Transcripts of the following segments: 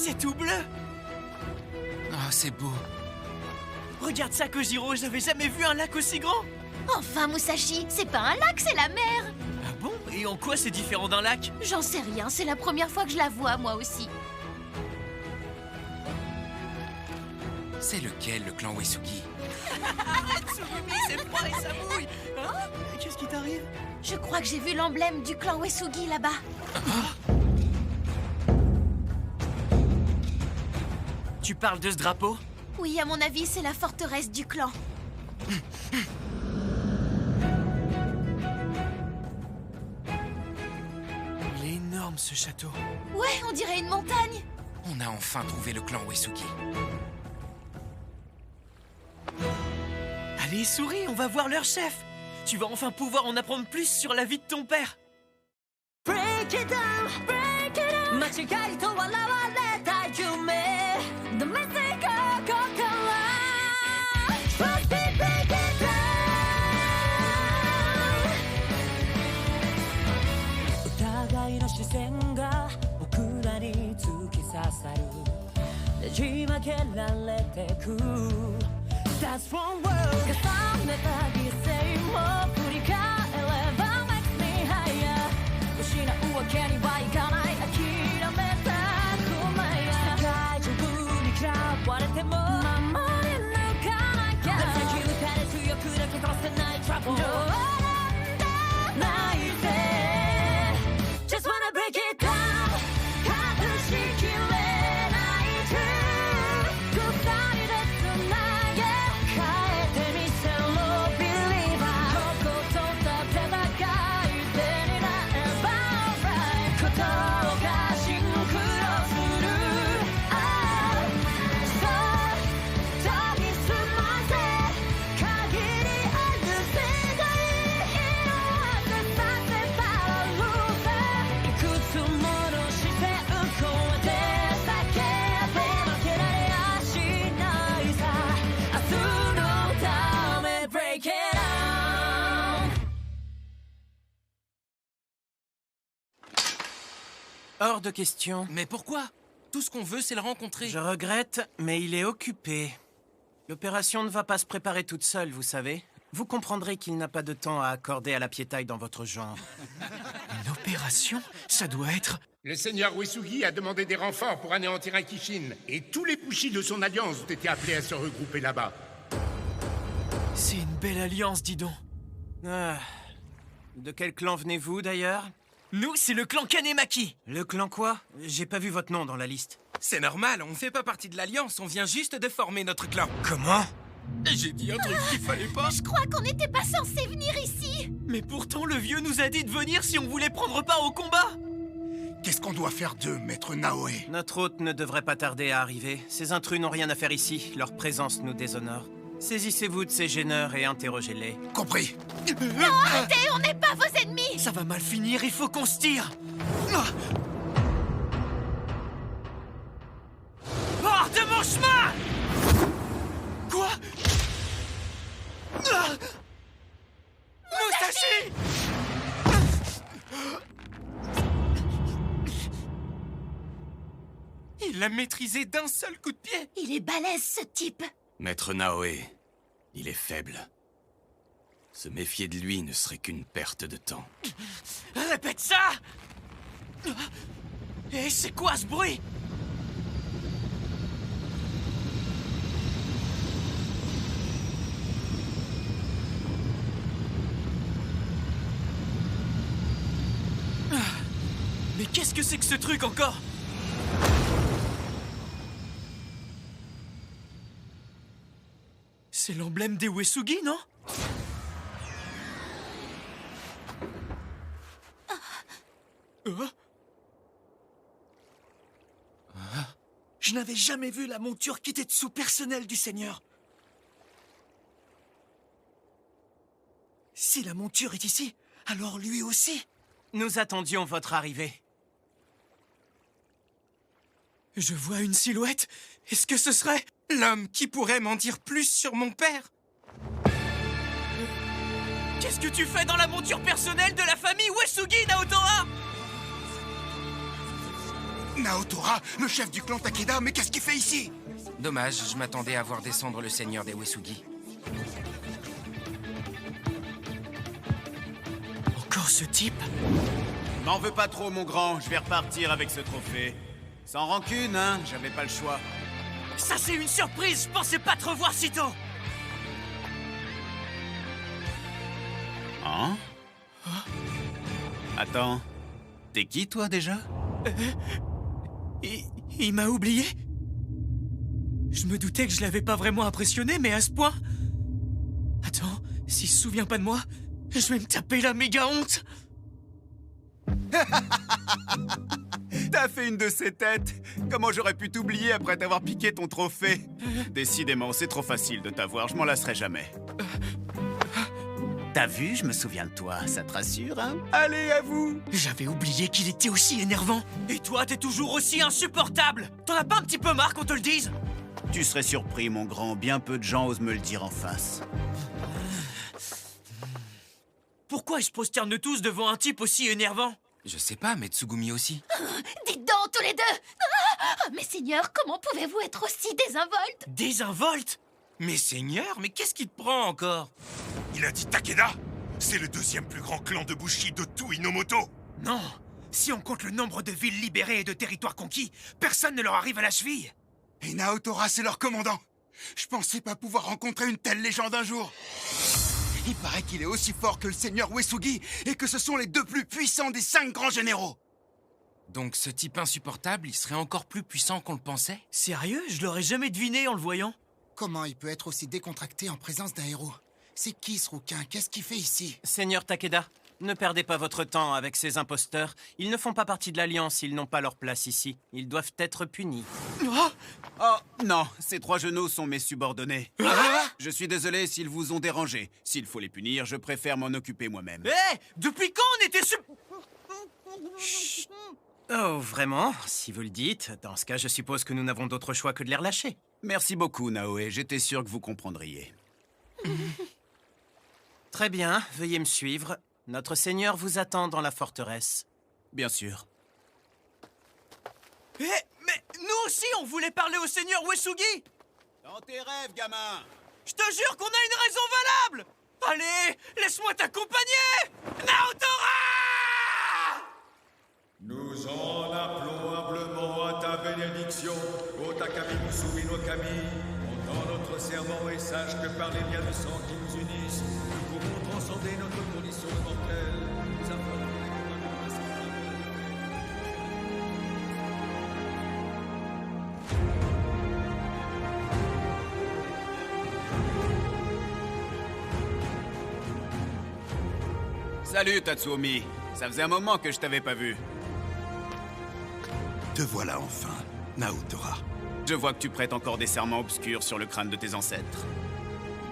C'est tout bleu. Oh, c'est beau. Regarde ça, Kojiro, j'avais jamais vu un lac aussi grand. Enfin, Musashi, c'est pas un lac, c'est la mer. Ah bon? Et en quoi c'est différent d'un lac? J'en sais rien, c'est la première fois que je la vois, moi aussi. C'est lequel, le clan Uesugi? Arrête, Tsugumi, c'est froid et ça mouille. Hein? Qu'est-ce qui t'arrive? Je crois que j'ai vu l'emblème du clan Uesugi là-bas. Tu parles de ce drapeau? Oui, à mon avis, c'est la forteresse du clan. Il est énorme, ce château. Ouais, on dirait une montagne. On a enfin trouvé le clan Uesugi. Allez, souris, on va voir leur chef. Tu vas enfin pouvoir en apprendre plus sur la vie de ton père. Break it down, break it down. 間違いと笑われた夢。The message ここから。First beat, break it down. 疑いの視線が僕らに突き刺さる。ねじ曲げられてく。That's one word. 重ねた犠牲も振り返れば makes me higher. 失うわけにはいかない諦めたくない世界中に嫌われても守り抜かなきゃ打たれ強くだけ殺せない trouble なんだないぜ Just wanna break it down 隠しきれないtruth 二人でつなげ変えてみせろ believer こことだ戦い手になれば alright ことがシンクロするそう研ぎ澄ませ限りある世界色あせさせたら loser いくつもの視線超えて叫べ負けられやしないさ明日のため break it down Hors de question. Mais pourquoi? Tout ce qu'on veut, c'est le rencontrer. Je regrette, mais il est occupé. L'opération ne va pas se préparer toute seule, vous savez. Vous comprendrez qu'il n'a pas de temps à accorder à la piétaille dans votre genre. Une opération? Ça doit être... Le seigneur Uesugi a demandé des renforts pour anéantir un Kishin, et tous les Bushi de son alliance ont été appelés à se regrouper là-bas. C'est une belle alliance, dis donc. Ah. De quel clan venez-vous, d'ailleurs? Nous, c'est le clan Kanemaki. Le clan quoi? J'ai pas vu votre nom dans la liste. C'est normal, on ne fait pas partie de l'Alliance, on vient juste de former notre clan. Comment? J'ai dit un truc qu'il fallait pas. Je crois qu'on n'était pas censé venir ici. Mais pourtant, le vieux nous a dit de venir si on voulait prendre part au combat. Qu'est-ce qu'on doit faire d'eux, maître Naoe? Notre hôte ne devrait pas tarder à arriver. Ces intrus n'ont rien à faire ici. Leur présence nous déshonore. Saisissez-vous de ces gêneurs et interrogez-les. Compris. Arrêtez, on n'est pas vos ennemis. Ça va mal finir, il faut qu'on se tire. Hors de mon chemin! Quoi? Musashi! Il l'a maîtrisé d'un seul coup de pied. Il est balèze, ce type. Maître Naoe, il est faible. Se méfier de lui ne serait qu'une perte de temps. Répète ça! Et c'est quoi ce bruit? Mais qu'est-ce que c'est que ce truc encore? C'est l'emblème des Uesugi, non? Je n'avais jamais vu la monture Kitetsu personnelle du Seigneur. Si la monture est ici, alors lui aussi. Nous attendions votre arrivée. Je vois une silhouette. Est-ce que ce serait... L'homme qui pourrait m'en dire plus sur mon père. Qu'est-ce que tu fais dans la monture personnelle de la famille Uesugi, Naotora? Naotora, le chef du clan Takeda, mais qu'est-ce qu'il fait ici? Dommage, je m'attendais à voir descendre le seigneur des Uesugi. Encore ce type? M'en veux pas trop, mon grand. Je vais repartir avec ce trophée. Sans rancune, hein? J'avais pas le choix. Ça, c'est une surprise! Je pensais pas te revoir si tôt! Hein? Attends. T'es qui, toi, déjà? Il m'a oublié? Je me doutais que je l'avais pas vraiment impressionné, mais à ce point... Attends, s'il se souvient pas de moi, je vais me taper la méga honte! T'as fait une de ces têtes. Comment j'aurais pu t'oublier après t'avoir piqué ton trophée? Décidément, c'est trop facile de t'avoir, je m'en lasserai jamais. T'as vu, je me souviens de toi, ça te rassure, hein? Allez, à vous! J'avais oublié qu'il était aussi énervant. Et toi, t'es toujours aussi insupportable! T'en as pas un petit peu marre qu'on te le dise? Tu serais surpris, mon grand, bien peu de gens osent me le dire en face. Pourquoi ils se prosternent tous devant un type aussi énervant? Je sais pas, mais Tsugumi aussi. Dites donc, tous les deux! Mais seigneur, comment pouvez-vous être aussi désinvolte? Désinvolte? Mais seigneur, mais qu'est-ce qui te prend encore? Il a dit Takeda? C'est le deuxième plus grand clan de Bushi de tout Inomoto. Non! Si on compte le nombre de villes libérées et de territoires conquis, personne ne leur arrive à la cheville! Et Naotora, c'est leur commandant. Je pensais pas pouvoir rencontrer une telle légende un jour. Il paraît qu'il est aussi fort que le seigneur Uesugi et que ce sont les deux plus puissants des 5 grands généraux. Donc ce type insupportable, il serait encore plus puissant qu'on le pensait? Sérieux? Je l'aurais jamais deviné en le voyant. Comment il peut être aussi décontracté en présence d'un héros? C'est qui ce rouquin? Qu'est-ce qu'il fait ici? Seigneur Takeda, ne perdez pas votre temps avec ces imposteurs. Ils ne font pas partie de l'Alliance, ils n'ont pas leur place ici. Ils doivent être punis. Oh, non, ces 3 genoux sont mes subordonnés. Je suis désolé s'ils vous ont dérangé. S'il faut les punir, je préfère m'en occuper moi-même. Hé! Depuis quand on était Oh, vraiment? Si vous le dites, dans ce cas, je suppose que nous n'avons d'autre choix que de les relâcher. Merci beaucoup, Naoe. J'étais sûr que vous comprendriez. Très bien, veuillez me suivre. Notre seigneur vous attend dans la forteresse. Bien sûr. Hé! Mais nous aussi, on voulait parler au seigneur Uesugi! Dans tes rêves, gamin! Je te jure qu'on a une raison valable! Allez, laisse-moi t'accompagner! Naotora! Nous en appelons humblement à ta bénédiction, ô Takami Musubi no Kami. Entends notre serment et sache que par les liens de sang qui nous unissent, nous pourrons transcender notre condition mortelle. Nous affronter Salut, Tatsuomi. Ça faisait un moment que je t'avais pas vu. Te voilà enfin, Naotora. Je vois que tu prêtes encore des serments obscurs sur le crâne de tes ancêtres.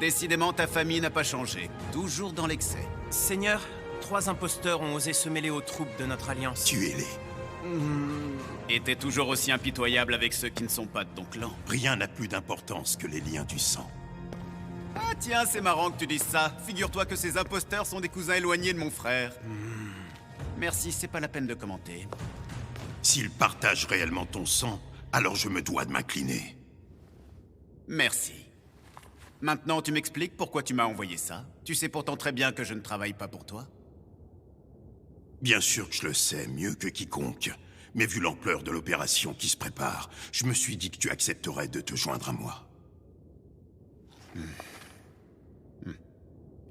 Décidément, ta famille n'a pas changé. Toujours dans l'excès. Seigneur, 3 imposteurs ont osé se mêler aux troupes de notre Alliance. Tuez-les. Et t'es toujours aussi impitoyable avec ceux qui ne sont pas de ton clan. Rien n'a plus d'importance que les liens du sang. Ah tiens, c'est marrant que tu dises ça. Figure-toi que ces imposteurs sont des cousins éloignés de mon frère. Merci, c'est pas la peine de commenter. S'ils partagent réellement ton sang, alors je me dois de m'incliner. Merci. Maintenant, tu m'expliques pourquoi tu m'as envoyé ça? Tu sais pourtant très bien que je ne travaille pas pour toi. Bien sûr que je le sais, mieux que quiconque. Mais vu l'ampleur de l'opération qui se prépare, je me suis dit que tu accepterais de te joindre à moi.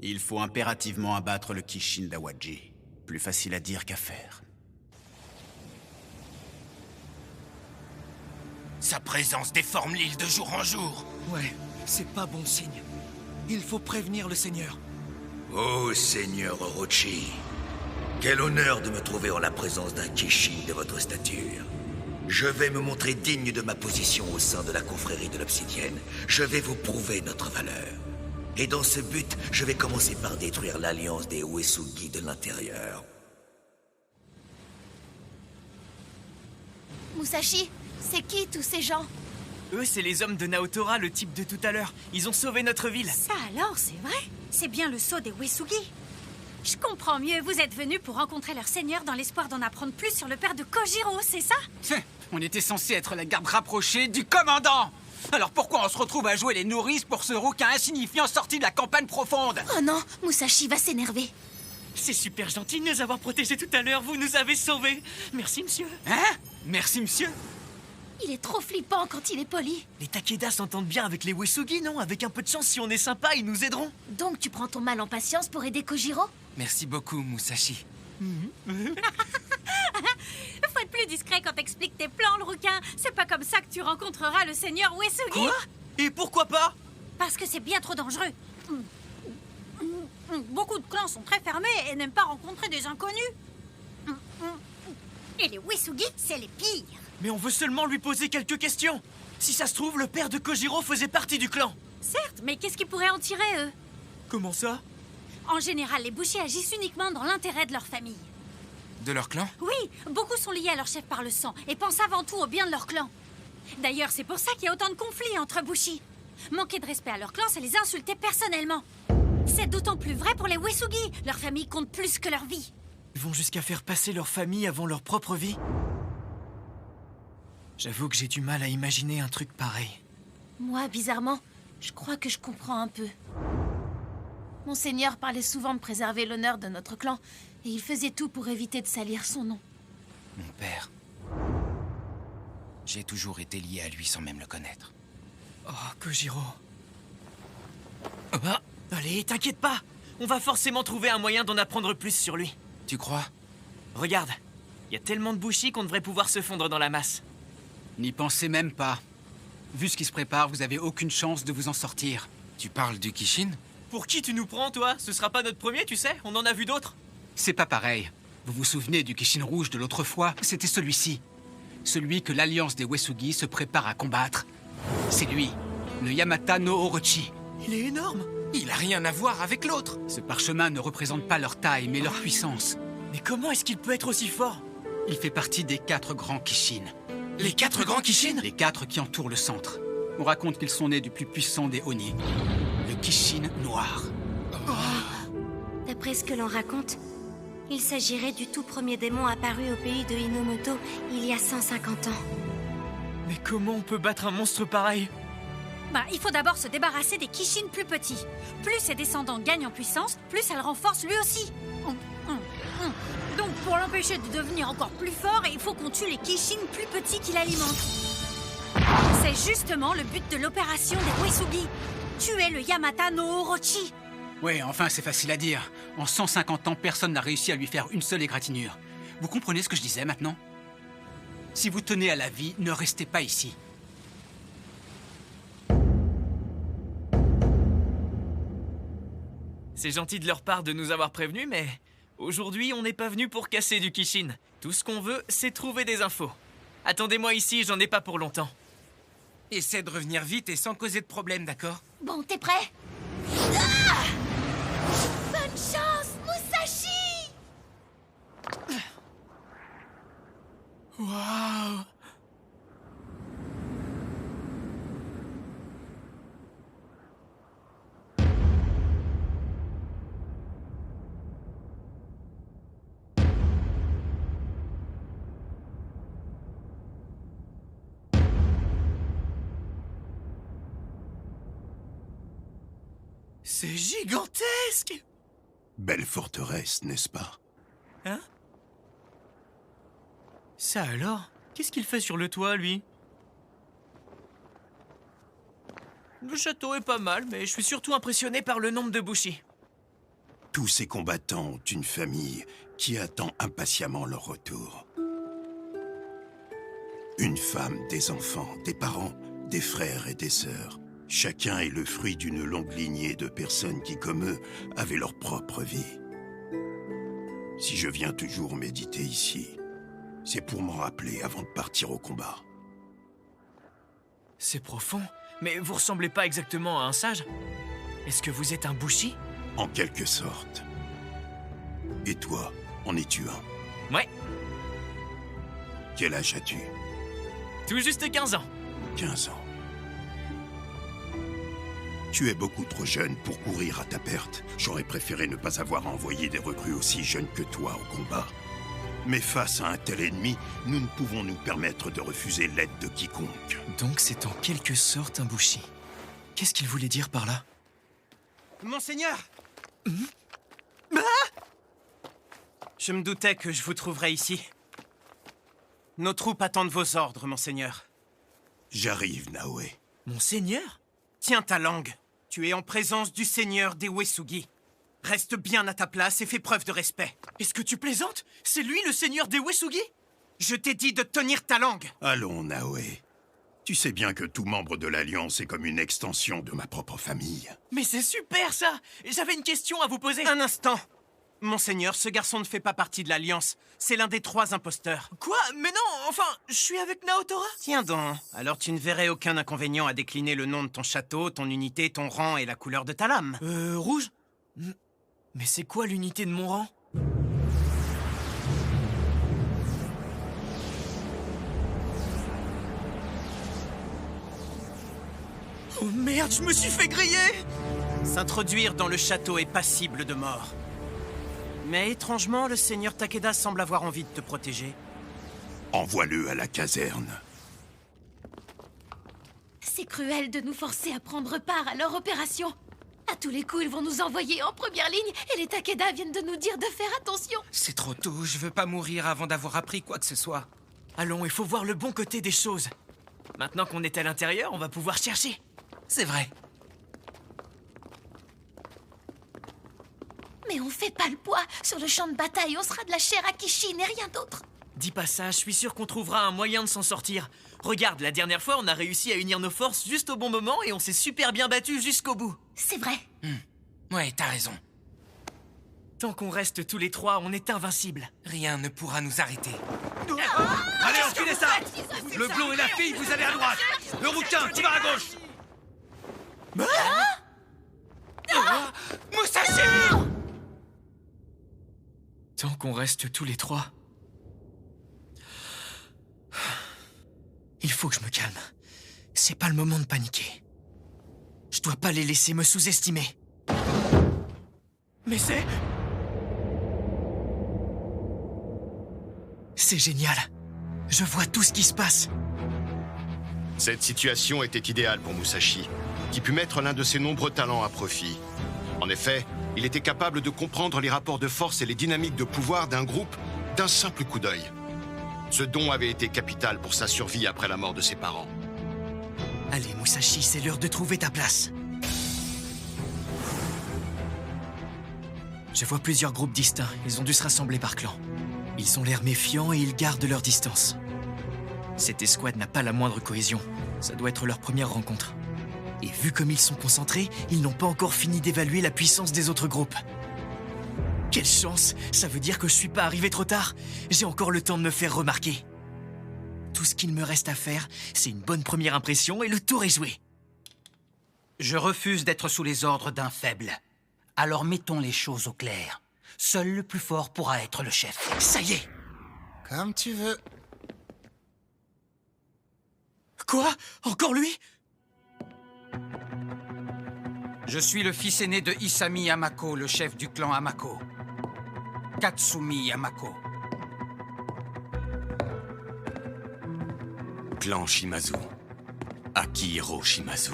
Il faut impérativement abattre le Kishin d'Awaji. Plus facile à dire qu'à faire. Sa présence déforme l'île de jour en jour. Ouais, c'est pas bon signe. Il faut prévenir le seigneur. Oh, seigneur Orochi. Quel honneur de me trouver en la présence d'un Kishin de votre stature. Je vais me montrer digne de ma position au sein de la confrérie de l'Obsidienne. Je vais vous prouver notre valeur. Et dans ce but, je vais commencer par détruire l'alliance des Uesugi de l'intérieur. Musashi, c'est qui tous ces gens? Eux, c'est les hommes de Naotora, le type de tout à l'heure. Ils ont sauvé notre ville. Ça alors, c'est vrai? C'est bien le sceau des Uesugi. Je comprends mieux, vous êtes venus pour rencontrer leur seigneur dans l'espoir d'en apprendre plus sur le père de Kojiro, c'est ça? On était censé être la garde rapprochée du commandant. Alors pourquoi on se retrouve à jouer les nourrices pour ce rouquin insignifiant sorti de la campagne profonde? Oh non, Musashi va s'énerver. C'est super gentil de nous avoir protégés tout à l'heure, vous nous avez sauvés. Merci, monsieur. Hein? Merci, monsieur. Il est trop flippant quand il est poli. Les Takeda s'entendent bien avec les Uesugi, non? Avec un peu de chance, si on est sympa, ils nous aideront. Donc tu prends ton mal en patience pour aider Kojiro? Merci beaucoup, Musashi. Faut être plus discret quand t'expliques tes plans, le rouquin. C'est pas comme ça que tu rencontreras le seigneur Uesugi. Quoi? Et pourquoi pas? Parce que c'est bien trop dangereux. Beaucoup de clans sont très fermés et n'aiment pas rencontrer des inconnus. Et les Uesugi, c'est les pires. Mais on veut seulement lui poser quelques questions. Si ça se trouve, le père de Kojiro faisait partie du clan. Certes, mais qu'est-ce qu'ils pourraient en tirer, eux? Comment ça? En général, les Bushi agissent uniquement dans l'intérêt de leur famille. De leur clan? Oui, beaucoup sont liés à leur chef par le sang et pensent avant tout au bien de leur clan. D'ailleurs, c'est pour ça qu'il y a autant de conflits entre Bushi. Manquer de respect à leur clan, c'est les insulter personnellement. C'est d'autant plus vrai pour les Uesugi. Leur famille compte plus que leur vie. Ils vont jusqu'à faire passer leur famille avant leur propre vie? J'avoue que j'ai du mal à imaginer un truc pareil. Moi, bizarrement, je crois que je comprends un peu. Monseigneur parlait souvent de préserver l'honneur de notre clan, et il faisait tout pour éviter de salir son nom. Mon père. J'ai toujours été lié à lui sans même le connaître. Oh, Kojiro. Ah, allez, t'inquiète pas. On va forcément trouver un moyen d'en apprendre plus sur lui. Tu crois? Regarde, il y a tellement de Bushi qu'on devrait pouvoir se fondre dans la masse. N'y pensez même pas. Vu ce qui se prépare, vous avez aucune chance de vous en sortir. Tu parles du Kishin? Pour qui tu nous prends, toi? Ce sera pas notre premier, tu sais. On en a vu d'autres. C'est pas pareil. Vous vous souvenez du Kishin rouge de l'autre fois? C'était celui-ci. Celui que l'Alliance des Uesugi se prépare à combattre. C'est lui, le Yamata no Orochi. Il est énorme. Il a rien à voir avec l'autre. Ce parchemin ne représente pas leur taille, mais leur puissance. Mais comment est-ce qu'il peut être aussi fort? Il fait partie des 4 grands Kishin. Les 4 grands Kishin? Les 4 qui entourent le centre. On raconte qu'ils sont nés du plus puissant des Oni. Le Kishin noir. D'après ce que l'on raconte, il s'agirait du tout premier démon apparu au pays de Hinomoto il y a 150 ans. Mais comment on peut battre un monstre pareil? Il faut d'abord se débarrasser des Kishin plus petits. Plus ses descendants gagnent en puissance, plus ça le renforce lui aussi. Donc pour l'empêcher de devenir encore plus fort, il faut qu'on tue les Kishin plus petits qui l'alimentent. C'est justement le but de l'opération des Uesugi. Tuer le Yamata no Orochi. Ouais, enfin, c'est facile à dire. En 150 ans, personne n'a réussi à lui faire une seule égratignure. Vous comprenez ce que je disais maintenant? Si vous tenez à la vie, ne restez pas ici. C'est gentil de leur part de nous avoir prévenus, mais aujourd'hui, on n'est pas venu pour casser du Kishin. Tout ce qu'on veut, c'est trouver des infos. Attendez-moi ici, j'en ai pas pour longtemps. Essaie de revenir vite et sans causer de problème, d'accord? Bon, t'es prêt? Ah! Bonne chance, Musashi! Waouh! C'est gigantesque! Belle forteresse, n'est-ce pas? Hein? Ça alors? Qu'est-ce qu'il fait sur le toit, lui? Le château est pas mal, mais je suis surtout impressionné par le nombre de Bushi. Tous ces combattants ont une famille qui attend impatiemment leur retour. Une femme, des enfants, des parents, des frères et des sœurs. Chacun est le fruit d'une longue lignée de personnes qui, comme eux, avaient leur propre vie. Si je viens toujours méditer ici, c'est pour m'en rappeler avant de partir au combat. C'est profond, mais vous ressemblez pas exactement à un sage. Est-ce que vous êtes un Bushi? En quelque sorte. Et toi, en es-tu un? Ouais. Quel âge as-tu? Tout juste 15 ans. 15 ans. Tu es beaucoup trop jeune pour courir à ta perte. J'aurais préféré ne pas avoir à envoyer des recrues aussi jeunes que toi au combat. Mais face à un tel ennemi, nous ne pouvons nous permettre de refuser l'aide de quiconque. Donc c'est en quelque sorte un Bushi. Qu'est-ce qu'il voulait dire par là? Monseigneur! Je me doutais que je vous trouverais ici. Nos troupes attendent vos ordres, monseigneur. J'arrive, Naoe. Monseigneur? Tiens ta langue. Tu es en présence du seigneur des Uesugi. Reste bien à ta place et fais preuve de respect. Est-ce que tu plaisantes? C'est lui le seigneur des Uesugi? Je t'ai dit de tenir ta langue. Allons, Naoe. Tu sais bien que tout membre de l'Alliance est comme une extension de ma propre famille. Mais c'est super ça! J'avais une question à vous poser. Un instant. Monseigneur, ce garçon ne fait pas partie de l'Alliance. C'est l'un des 3 imposteurs. Quoi? Mais non, enfin, je suis avec Naotora. Tiens donc, alors tu ne verrais aucun inconvénient à décliner le nom de ton château, ton unité, ton rang et la couleur de ta lame. Rouge? Mais c'est quoi l'unité de mon rang? Oh merde, je me suis fait griller! S'introduire dans le château est passible de mort. Mais étrangement, le seigneur Takeda semble avoir envie de te protéger. Envoie-le à la caserne. C'est cruel de nous forcer à prendre part à leur opération. À tous les coups, ils vont nous envoyer en première ligne et les Takeda viennent de nous dire de faire attention. C'est trop tôt, je veux pas mourir avant d'avoir appris quoi que ce soit. Allons, il faut voir le bon côté des choses. Maintenant qu'on est à l'intérieur, on va pouvoir chercher. C'est vrai. Mais on fait pas le poids. Sur le champ de bataille, on sera de la chair à Kishin et rien d'autre. Dis pas ça, je suis sûr qu'on trouvera un moyen de s'en sortir. Regarde, la dernière fois, on a réussi à unir nos forces juste au bon moment et on s'est super bien battus jusqu'au bout. C'est vrai. Ouais, t'as raison. Tant qu'on reste tous les 3, on est invincibles. Rien ne pourra nous arrêter. Allez, enfilez ça! Le blond et la fille, vous allez à droite! Le rouquin, tu vas à gauche! Musashi! Tant qu'on reste tous les 3... Il faut que je me calme. C'est pas le moment de paniquer. Je dois pas les laisser me sous-estimer. Mais c'est... C'est génial. Je vois tout ce qui se passe. Cette situation était idéale pour Musashi, qui put mettre l'un de ses nombreux talents à profit. En effet, il était capable de comprendre les rapports de force et les dynamiques de pouvoir d'un groupe d'un simple coup d'œil. Ce don avait été capital pour sa survie après la mort de ses parents. Allez, Musashi, c'est l'heure de trouver ta place. Je vois plusieurs groupes distincts. Ils ont dû se rassembler par clan. Ils ont l'air méfiants et ils gardent leur distance. Cette escouade n'a pas la moindre cohésion. Ça doit être leur première rencontre. Et vu comme ils sont concentrés, ils n'ont pas encore fini d'évaluer la puissance des autres groupes. Quelle chance! Ça veut dire que je suis pas arrivé trop tard. J'ai encore le temps de me faire remarquer. Tout ce qu'il me reste à faire, c'est une bonne première impression et le tour est joué. Je refuse d'être sous les ordres d'un faible. Alors mettons les choses au clair. Seul le plus fort pourra être le chef. Ça y est! Comme tu veux. Quoi? Encore lui? Je suis le fils aîné de Isami Yamako, le chef du clan Hamako. Katsumi Yamako. Clan Shimazu. Akihiro Shimazu.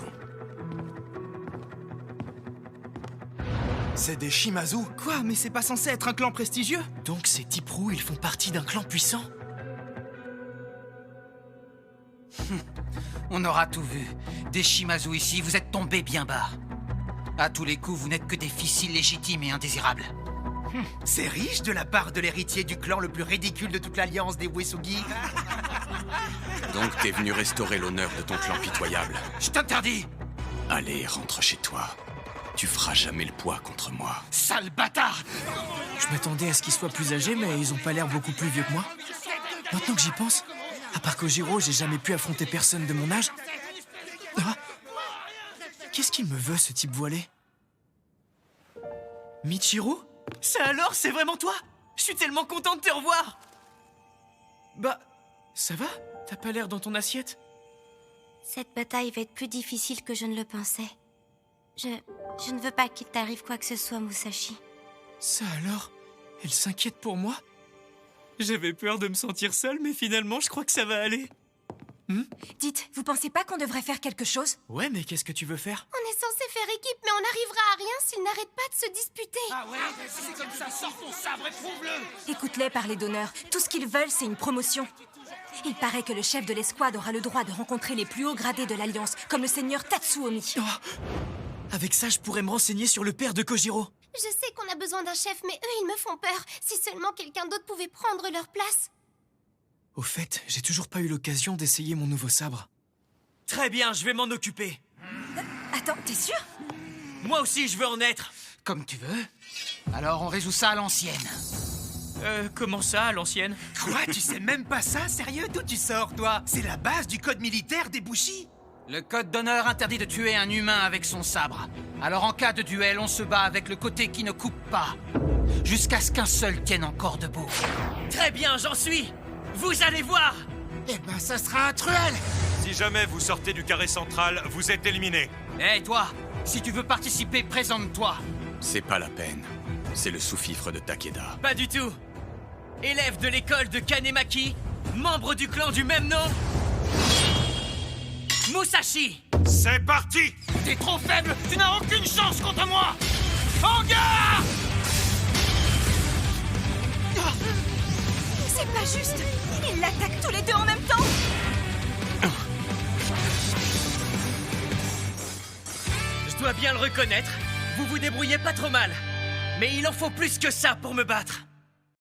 C'est des Shimazu? Quoi? Mais c'est pas censé être un clan prestigieux? Donc ces types roux, ils font partie d'un clan puissant? On aura tout vu. Des Shimazu ici, vous êtes tombés bien bas. À tous les coups, vous n'êtes que des fils illégitimes et indésirables. C'est riche de la part de l'héritier du clan le plus ridicule de toute l'alliance des Uesugi. Donc t'es venu restaurer l'honneur de ton clan pitoyable. Je t'interdis! Allez, rentre chez toi. Tu feras jamais le poids contre moi. Sale bâtard! Je m'attendais à ce qu'ils soient plus âgés, mais ils ont pas l'air beaucoup plus vieux que moi. Maintenant que j'y pense, à part Kojiro, j'ai jamais pu affronter personne de mon âge. Ah. Qu'est-ce qu'il me veut, ce type voilé? Michiru? Ça alors, c'est vraiment toi? Je suis tellement content de te revoir! Bah, ça va? T'as pas l'air dans ton assiette? Cette bataille va être plus difficile que je ne le pensais. Je ne veux pas qu'il t'arrive quoi que ce soit, Musashi. Ça alors? Elle s'inquiète pour moi? J'avais peur de me sentir seule, mais finalement, je crois que ça va aller. Dites, vous pensez pas qu'on devrait faire quelque chose? Ouais, mais qu'est-ce que tu veux faire? On est censé faire équipe, mais on n'arrivera à rien s'ils n'arrêtent pas de se disputer. Ah ouais, c'est comme ça, sors ton sabre et prouve-le! Écoute-les parler d'honneur. Tout ce qu'ils veulent, c'est une promotion. Il paraît que le chef de l'escouade aura le droit de rencontrer les plus hauts gradés de l'Alliance, comme le seigneur Tatsuomi. Avec ça, je pourrais me renseigner sur le père de Kojiro. Je sais qu'on a besoin d'un chef, mais eux, ils me font peur. Si seulement quelqu'un d'autre pouvait prendre leur place. Au fait, j'ai toujours pas eu l'occasion d'essayer mon nouveau sabre. Très bien, je vais m'en occuper. Attends, t'es sûr? Moi aussi, je veux en être. Comme tu veux. Alors on résout ça à l'ancienne. Comment ça, à l'ancienne? Quoi? Tu sais même pas ça? Sérieux? D'où tu sors, toi? C'est la base du code militaire des Bushi? Le code d'honneur interdit de tuer un humain avec son sabre. Alors en cas de duel, on se bat avec le côté qui ne coupe pas. Jusqu'à ce qu'un seul tienne encore debout. Très bien, j'en suis. Vous allez voir. Eh ben, ça sera un truel. Si jamais vous sortez du carré central, vous êtes éliminé. Hé, toi, si tu veux participer, présente-toi. C'est pas la peine. C'est le sous-fifre de Takeda. Pas du tout. Élève de l'école de Kanemaki, membre du clan du même nom, Musashi. C'est parti. T'es trop faible, tu n'as aucune chance contre moi. En garde! C'est pas juste. Ils l'attaquent tous les deux en même temps. Je dois bien le reconnaître, vous vous débrouillez pas trop mal. Mais il en faut plus que ça pour me battre.